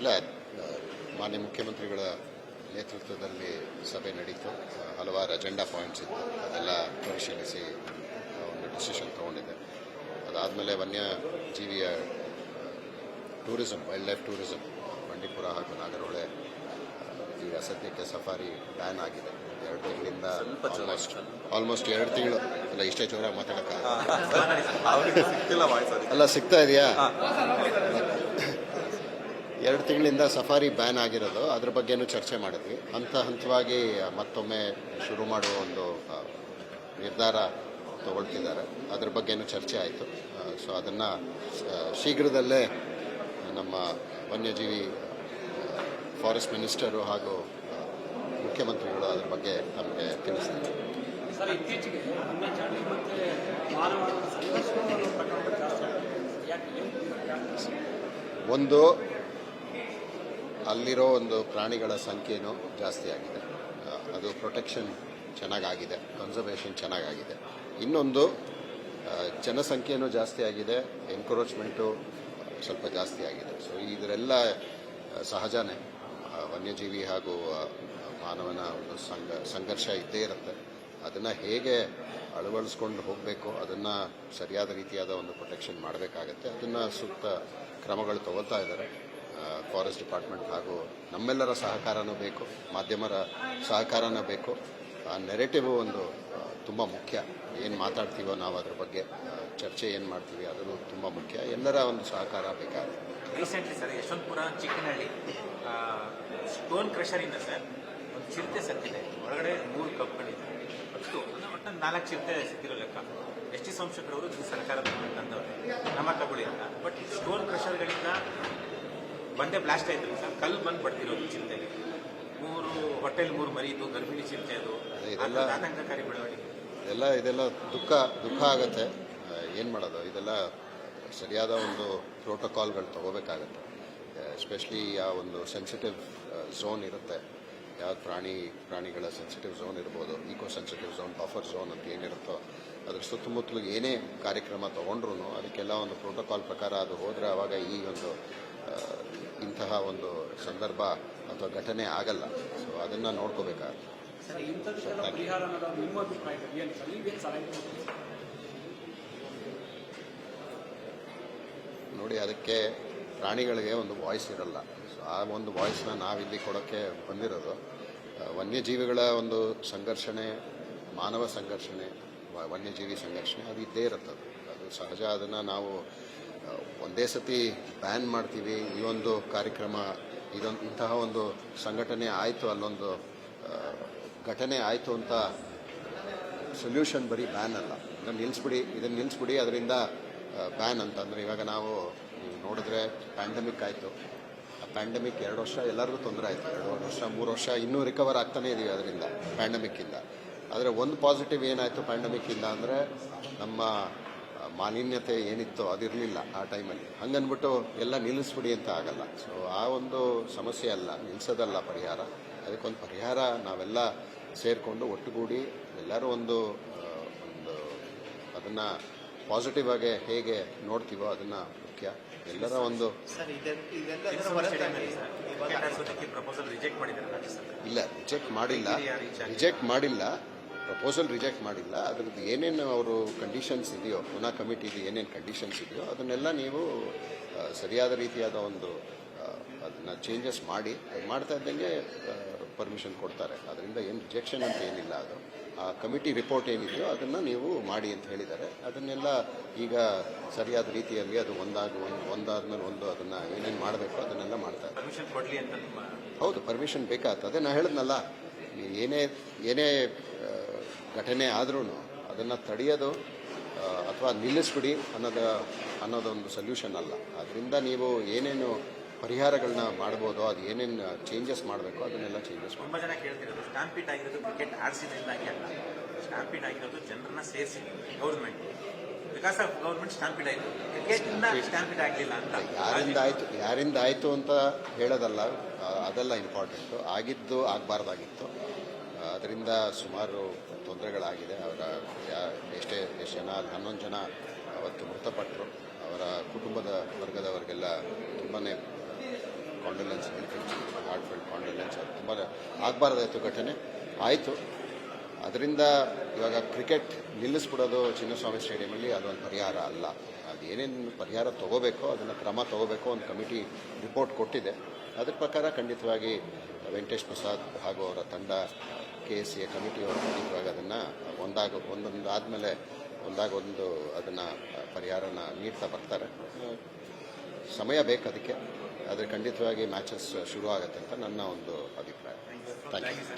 ಇಲ್ಲ, ಮಾನ್ಯ ಮುಖ್ಯಮಂತ್ರಿಗಳ ನೇತೃತ್ವದಲ್ಲಿ ಸಭೆ ನಡೀತು. ಹಲವಾರು ಅಜೆಂಡಾ ಪಾಯಿಂಟ್ಸ್ ಇತ್ತು, ಅದೆಲ್ಲ ಪರಿಶೀಲಿಸಿ ಒಂದು ಡಿಸಿಷನ್ ತಗೊಂಡಿದೆ. ಅದಾದಮೇಲೆ ವನ್ಯಜೀವಿಯ tourism, wild life tourism Bandipur ಹಾಗೂ ನಾಗರಹೊಳೆ ಈಗ ಸದ್ಯಕ್ಕೆ ಸಫಾರಿ ಬ್ಯಾನ್ ಆಗಿದೆ 2 ತಿಂಗಳಿಂದ. ಆಲ್ಮೋಸ್ಟ್ 2 ತಿಂಗಳು ಅಲ್ಲ, ಇಷ್ಟೇ ಜೋರಾಗಿ ಮಾತಾಡೋಕ್ಕಾಗಲ್ಲ. ಅಲ್ಲ, ಸಿಗ್ತಾ ಇದೆಯಾ? 2 ತಿಂಗಳಿಂದ ಸಫಾರಿ ಬ್ಯಾನ್ ಆಗಿರೋದು, ಅದ್ರ ಬಗ್ಗೆನೂ ಚರ್ಚೆ ಮಾಡಿದ್ವಿ. ಹಂತವಾಗಿ ಮತ್ತೊಮ್ಮೆ ಶುರು ಮಾಡುವ ಒಂದು ನಿರ್ಧಾರ ತಗೊಳ್ತಿದ್ದಾರೆ. ಅದ್ರ ಬಗ್ಗೆನೂ ಚರ್ಚೆ ಆಯಿತು. ಸೊ ಅದನ್ನು ಶೀಘ್ರದಲ್ಲೇ ನಮ್ಮ ವನ್ಯಜೀವಿ ಫಾರೆಸ್ಟ್ ಮಿನಿಸ್ಟರು ಹಾಗೂ ಮುಖ್ಯಮಂತ್ರಿಗಳು ಅದ್ರ ಬಗ್ಗೆ ನಮಗೆ ತಿಳಿಸ್ತಾರೆ. ಒಂದು, ಅಲ್ಲಿರೋ ಒಂದು ಪ್ರಾಣಿಗಳ ಸಂಖ್ಯೆನೂ ಜಾಸ್ತಿ ಆಗಿದೆ, ಅದು ಪ್ರೊಟೆಕ್ಷನ್ ಚೆನ್ನಾಗಾಗಿದೆ, ಕನ್ಸರ್ವೇಷನ್ ಚೆನ್ನಾಗಾಗಿದೆ. ಇನ್ನೊಂದು, ಜನಸಂಖ್ಯೆನೂ ಜಾಸ್ತಿ ಆಗಿದೆ, ಎನ್ಕ್ರೋಚ್ಮೆಂಟು ಸ್ವಲ್ಪ ಜಾಸ್ತಿ ಆಗಿದೆ. ಸೊ ಇದರೆಲ್ಲ ಸಹಜನೇ. ವನ್ಯಜೀವಿ ಹಾಗೂ ಮಾನವನ ಒಂದು ಸಂಘರ್ಷ ಇದ್ದೇ ಇರುತ್ತೆ. ಅದನ್ನು ಹೇಗೆ ಅಳವಡಿಸ್ಕೊಂಡು ಹೋಗಬೇಕು, ಅದನ್ನು ಸರಿಯಾದ ರೀತಿಯಾದ ಒಂದು ಪ್ರೊಟೆಕ್ಷನ್ ಮಾಡಬೇಕಾಗತ್ತೆ. ಅದನ್ನು ಸೂಕ್ತ ಕ್ರಮಗಳು ತಗೊಳ್ತಾ ಇದ್ದಾರೆ. ಫಾರೆಸ್ಟ್ ಡಿಪಾರ್ಟ್ಮೆಂಟ್ ಹಾಗೂ ನಮ್ಮೆಲ್ಲರ ಸಹಕಾರನೂ ಬೇಕು, ಮಾಧ್ಯಮರ ಸಹಕಾರನೂ ಬೇಕು. ಆ ನೆರೆಟಿವ್ ಒಂದು ತುಂಬ ಮುಖ್ಯ. ಏನು ಮಾತಾಡ್ತೀವೋ ನಾವು ಅದ್ರ ಬಗ್ಗೆ, ಚರ್ಚೆ ಏನು ಮಾಡ್ತೀವಿ ಅದನ್ನು ತುಂಬ ಮುಖ್ಯ. ಎಲ್ಲರ ಒಂದು ಸಹಕಾರ ಬೇಕಾಗುತ್ತೆ. Recently sir Yeshwanthpur Chikkanahalli stone ಕ್ರಷರಿಂದ ಸರ್ ಒಂದು ಚಿರತೆ ಸತ್ತಿದೆ. ಒಳಗಡೆ 3 ಕಪ್ಪುಗಳಿದೆ. ಅಷ್ಟು ಒಟ್ಟು 4 ಚಿರತೆ ಸಿಕ್ಕಿರೋ ಲೆಕ್ಕ. ಎಸ್ ಟಿ ಸಂಶೋಧಕರವರು ಇದು ಸರ್ಕಾರದ ತಂದವರು ನಮ್ಮ ತಗೊಳ್ಳಿ ಅಂತ. ಬಟ್ ಸ್ಟೋನ್ ಕ್ರಷರ್ಗಳಿಂದ ಬಂಡೆ ಬ್ಲಾಸ್ಟ್ ಆಯ್ತು ಸರ್, ಕಲ್ಲು ಬಂದು ಬಡ್ತಿರೋದು ಚಿರತೆಗೆ. 3 ಹೊಟ್ಟೆಲಿ 3 ಮರಿದು, ಗರ್ಭಿಣಿ ಚಿರತೆ. ಅದು ಆತಂಕಕಾರಿ ಬೆಳವಣಿಗೆ. ಇದೆಲ್ಲ ದುಃಖ ಆಗುತ್ತೆ. ಏನು ಮಾಡೋದು, ಇದೆಲ್ಲ ಸರಿಯಾದ ಒಂದು ಪ್ರೋಟೋಕಾಲ್ಗಳು ತಗೋಬೇಕಾಗತ್ತೆ. ಎಸ್ಪೆಷಲಿ ಆ ಒಂದು ಸೆನ್ಸಿಟಿವ್ ಝೋನ್ ಇರುತ್ತೆ, ಯಾವ ಪ್ರಾಣಿಗಳ ಸೆನ್ಸಿಟಿವ್ ಝೋನ್ ಇರ್ಬೋದು, eco sensitive zone, buffer zone ಅಂತ ಏನಿರುತ್ತೋ ಅದ್ರ ಸುತ್ತಮುತ್ತಲು ಏನೇ ಕಾರ್ಯಕ್ರಮ ತೊಗೊಂಡ್ರು ಅದಕ್ಕೆಲ್ಲ ಒಂದು ಪ್ರೋಟೋಕಾಲ್ ಪ್ರಕಾರ ಅದು ಹೋದರೆ ಆವಾಗ ಈ ಒಂದು ಇಂತಹ ಒಂದು ಸಂದರ್ಭ ಅಥವಾ ಘಟನೆ ಆಗಲ್ಲ. ಸೊ ಅದನ್ನು ನೋಡ್ಕೋಬೇಕಾಗುತ್ತೆ. ನೋಡಿ, ಅದಕ್ಕೆ ಪ್ರಾಣಿಗಳಿಗೆ ಒಂದು ವಾಯ್ಸ್ ಇರಲ್ಲ. ಸೊ ಆ ಒಂದು ವಾಯ್ಸ್ನ ನಾವಿಲ್ಲಿ ಕೊಡೋಕ್ಕೆ ಬಂದಿರೋದು. ವನ್ಯಜೀವಿಗಳ ಒಂದು ಸಂಘರ್ಷಣೆ, ಮಾನವ ಸಂಘರ್ಷಣೆ, ವನ್ಯಜೀವಿ ಸಂಘರ್ಷಣೆ ಅದು ಇದ್ದೇ ಇರುತ್ತೆ. ಅದು ಸಹಜ. ಅದನ್ನು ನಾವು ಒಂದೇ ಸತಿ ಬ್ಯಾನ್ ಮಾಡ್ತೀವಿ, ಈ ಒಂದು ಕಾರ್ಯಕ್ರಮ ಇಂತಹ ಒಂದು ಸಂಘಟನೆ ಆಯಿತು, ಅಲ್ಲೊಂದು ಘಟನೆ ಆಯಿತು ಅಂತ ಸೊಲ್ಯೂಷನ್ ಬರೀ ಬ್ಯಾನ್ ಅಲ್ಲ. ಇದನ್ನು ನಿಲ್ಲಿಸ್ಬಿಡಿ ಅದರಿಂದ ಬ್ಯಾನ್ ಅಂತಂದರೆ, ಇವಾಗ ನಾವು ನೋಡಿದ್ರೆ ಪ್ಯಾಂಡಮಿಕ್ ಆಯಿತು. ಆ ಪ್ಯಾಂಡಮಿಕ್ 2 ವರ್ಷ ಎಲ್ಲರಿಗೂ ತೊಂದರೆ ಆಯಿತು. 2 ವರ್ಷ 3 ವರ್ಷ ಇನ್ನೂ ರಿಕವರ್ ಆಗ್ತಾನೇ ಇದೀವಿ ಅದರಿಂದ, ಪ್ಯಾಂಡಮಿಕ್ಕಿಂದ. ಆದರೆ ಒಂದು ಪಾಸಿಟಿವ್ ಏನಾಯಿತು ಪ್ಯಾಂಡಮಿಕ್ಕಿಂದ ಅಂದರೆ, ನಮ್ಮ ಮಾಲಿನ್ಯತೆ ಏನಿತ್ತೋ ಅದಿರಲಿಲ್ಲ ಆ ಟೈಮಲ್ಲಿ. ಹಂಗನ್ಬಿಟ್ಟು ಎಲ್ಲ ನಿಲ್ಲಿಸ್ಬಿಡಿ ಅಂತ ಆಗಲ್ಲ. ಸೊ ಆ ಒಂದು ಸಮಸ್ಯೆ ಅಲ್ಲ, ನಿಲ್ಲಿಸೋದಲ್ಲ ಪರಿಹಾರ. ಅದಕ್ಕೊಂದು ಪರಿಹಾರ ನಾವೆಲ್ಲ ಸೇರಿಕೊಂಡು ಒಟ್ಟುಗೂಡಿ ಎಲ್ಲರೂ ಒಂದು ಅದನ್ನು ಪಾಸಿಟಿವ್ ಆಗಿ ಹೇಗೆ ನೋಡ್ತೀವೋ ಅದನ್ನು ಮುಖ್ಯ. ಎಲ್ಲರ ಒಂದು ಇಲ್ಲ, ರಿಜೆಕ್ಟ್ ಮಾಡಿಲ್ಲ, ಪ್ರಪೋಸಲ್ ರಿಜೆಕ್ಟ್ ಮಾಡಿಲ್ಲ. ಅದ್ರದ್ದು ಏನೇನು ಅವರು ಕಂಡೀಷನ್ಸ್ ಇದೆಯೋ, ಪುನಃ ಕಮಿಟಿದು ಏನೇನು ಕಂಡೀಷನ್ಸ್ ಇದೆಯೋ ಅದನ್ನೆಲ್ಲ ನೀವು ಸರಿಯಾದ ರೀತಿಯಾದ ಒಂದು ಅದನ್ನು ಚೇಂಜಸ್ ಮಾಡ್ತಾ ಇದ್ದಂಗೆ ಪರ್ಮಿಷನ್ ಕೊಡ್ತಾರೆ. ಅದರಿಂದ ಏನು ರಿಜೆಕ್ಷನ್ ಅಂತ ಏನಿಲ್ಲ. ಅದು ಆ ಕಮಿಟಿ ರಿಪೋರ್ಟ್ ಏನಿದೆಯೋ ಅದನ್ನು ನೀವು ಮಾಡಿ ಅಂತ ಹೇಳಿದ್ದಾರೆ. ಅದನ್ನೆಲ್ಲ ಈಗ ಸರಿಯಾದ ರೀತಿಯಲ್ಲಿ ಅದು ಒಂದಾದ್ಮೇಲೆ ಒಂದು ಅದನ್ನು ಏನೇನು ಮಾಡಬೇಕು ಅದನ್ನೆಲ್ಲ ಮಾಡ್ತಾರೆ. ಹೌದು, ಪರ್ಮಿಷನ್ ಬೇಕಾಗ್ತದೆ. ನಾನು ಹೇಳಿದ್ನಲ್ಲ, ಏನೇ ಘಟನೆ ಆದ್ರೂ ಅದನ್ನು ತಡೆಯೋದು ಅಥವಾ ನಿಲ್ಲಿಸ್ಬಿಡಿ ಅನ್ನೋದೊಂದು ಸೊಲ್ಯೂಷನ್ ಅಲ್ಲ. ಅದರಿಂದ ನೀವು ಏನೇನು ಪರಿಹಾರಗಳನ್ನ ಮಾಡ್ಬೋದು, ಅದು ಏನೇನು ಚೇಂಜಸ್ ಮಾಡಬೇಕು ಅದನ್ನೆಲ್ಲ ಚೇಂಜಸ್ ಮಾಡಿ. ತುಂಬ ಜನ ಕೇಳ್ತಿರೋದು ಸ್ಟಾಂಪೀಡ್ ಆಗಿರೋದು ಕ್ರಿಕೆಟ್ ಆಡಿಸಿದ್ರಿಂದಾಗಿ ಅಲ್ಲ, ಸ್ಟಾಂಪೀಡ್ ಆಗಿರೋದು ಜನರನ್ನ ಸೇರಿಸಿ ಗೌರ್ಮೆಂಟ್, ಬಿಕಾಸ್ ಆಫ್ ಗೌರ್ಮೆಂಟ್ ಸ್ಟಾಂಪೀಡ್ ಆಯಿತು, ಕ್ರಿಕೆಟಿಂದ ಸ್ಟಾಂಪೀಡ್ ಆಗಲಿಲ್ಲ ಅಂತ. ಯಾರಿಂದ ಆಯಿತು ಅಂತ ಹೇಳೋದಲ್ಲ, ಅದೆಲ್ಲ ಇಂಪಾರ್ಟೆಂಟು. ಆಗಿದ್ದು ಆಗಬಾರ್ದಾಗಿತ್ತು. ಅದರಿಂದ ಸುಮಾರು ತೊಂದರೆಗಳಾಗಿದೆ. ಎಷ್ಟು ಜನ, 11 ಜನ ಅವತ್ತು ಮೃತಪಟ್ಟರು. ಅವರ ಕುಟುಂಬದ ವರ್ಗದವರಿಗೆಲ್ಲ ತುಂಬಾ ಕಾಂಡೋಲೆನ್ಸ್ ಹೇಳ್ತೀನಿ, ಹಾರ್ಟ್ಫೆಲ್ಟ್ ಕಾಂಡೋಲೆನ್ಸ್. ಅದು ತುಂಬ ಆಗಬಾರ್ದಾಯ್ತು ಘಟನೆ, ಆಯಿತು. ಅದರಿಂದ ಇವಾಗ ಕ್ರಿಕೆಟ್ ನಿಲ್ಲಿಸ್ಬಿಡೋದು ಚಿನ್ನಸ್ವಾಮಿ ಸ್ಟೇಡಿಯಮಲ್ಲಿ ಅದೊಂದು ಪರಿಹಾರ ಅಲ್ಲ. ಅದೇನೇನು ಪರಿಹಾರ ತೊಗೋಬೇಕೋ ಅದನ್ನು ಕ್ರಮ ತೊಗೋಬೇಕು. ಒಂದು ಕಮಿಟಿ ರಿಪೋರ್ಟ್ ಕೊಟ್ಟಿದೆ, ಅದ್ರ ಪ್ರಕಾರ ಖಂಡಿತವಾಗಿ ವೆಂಕಟೇಶ್ ಪ್ರಸಾದ್ ಹಾಗೂ ಅವರ ತಂಡ KSCA ಕಮಿಟಿಯವರು ಖಂಡಿತವಾಗಿ ಅದನ್ನು ಒಂದೊಂದು ಆದಮೇಲೆ ಒಂದಾಗೊಂದು ಅದನ್ನು ಪರಿಹಾರನ ನೀಡ್ತಾ ಬರ್ತಾರೆ. ಸಮಯ ಬೇಕು ಅದಕ್ಕೆ, ಆದರೆ ಖಂಡಿತವಾಗಿ ಮ್ಯಾಚಸ್ ಶುರು ಆಗುತ್ತೆ ಅಂತ ನನ್ನ ಒಂದು ಅಭಿಪ್ರಾಯ. Thank you.